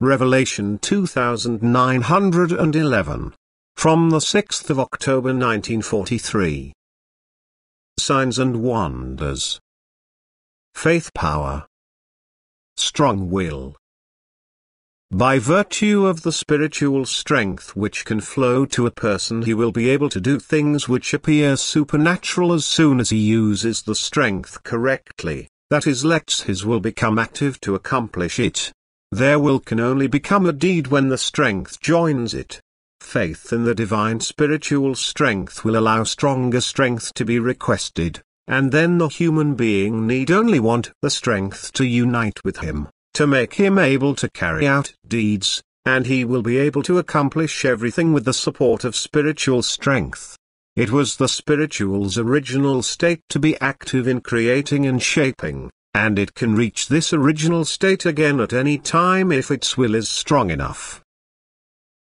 Revelation 2911. From the 6th of October 1943. Signs and wonders. Faith power. Strong will. By virtue of the spiritual strength which can flow to a person, he will be able to do things which appear supernatural as soon as he uses the strength correctly, that is, lets his will become active to accomplish it. Their will can only become a deed when the strength joins it. Faith in the divine spiritual strength will allow stronger strength to be requested, and then the human being need only want the strength to unite with him, to make him able to carry out deeds, and he will be able to accomplish everything with the support of spiritual strength. It was the spiritual's original state to be active in creating and shaping, and it can reach this original state again at any time if its will is strong enough.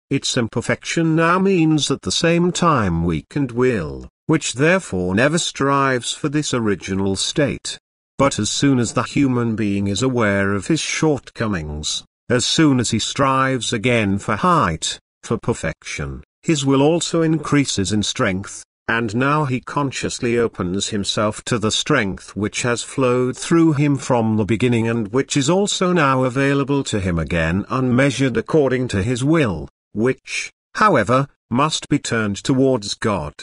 Its imperfection now means at the same time weakened will, which therefore never strives for this original state. But as soon as the human being is aware of his shortcomings, as soon as he strives again for height, for perfection, his will also increases in strength, and now he consciously opens himself to the strength which has flowed through him from the beginning and which is also now available to him again unmeasured according to his will, which, however, must be turned towards God.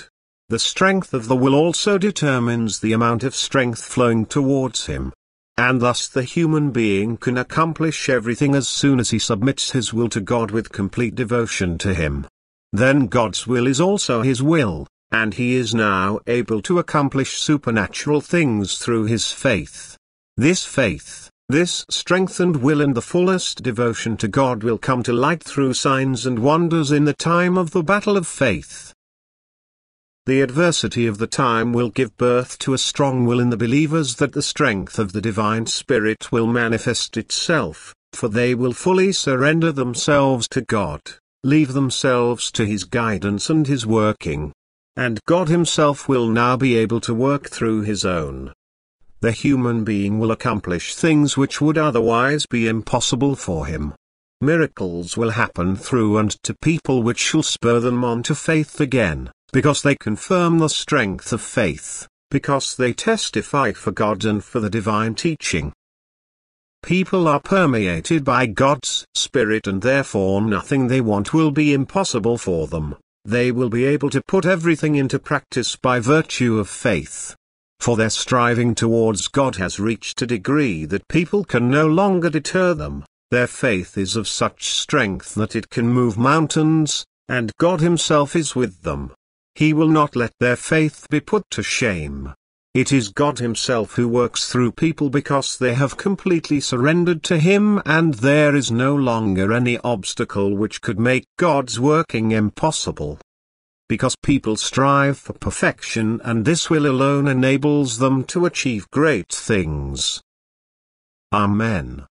The strength of the will also determines the amount of strength flowing towards him. And thus the human being can accomplish everything as soon as he submits his will to God with complete devotion to him. Then God's will is also his will, and he is now able to accomplish supernatural things through his faith. This faith, this strengthened will and the fullest devotion to God will come to light through signs and wonders in the time of the battle of faith. The adversity of the time will give birth to a strong will in the believers that the strength of the divine Spirit will manifest itself, for they will fully surrender themselves to God, leave themselves to His guidance and His working. And God Himself will now be able to work through His own. The human being will accomplish things which would otherwise be impossible for him. Miracles will happen through and to people which shall spur them on to faith again, because they confirm the strength of faith, because they testify for God and for the divine teaching. People are permeated by God's Spirit and therefore nothing they want will be impossible for them. They will be able to put everything into practice by virtue of faith. For their striving towards God has reached a degree that people can no longer deter them. Their faith is of such strength that it can move mountains, and God Himself is with them. He will not let their faith be put to shame. It is God Himself who works through people because they have completely surrendered to Him, and there is no longer any obstacle which could make God's working impossible. Because people strive for perfection, and this will alone enables them to achieve great things. Amen.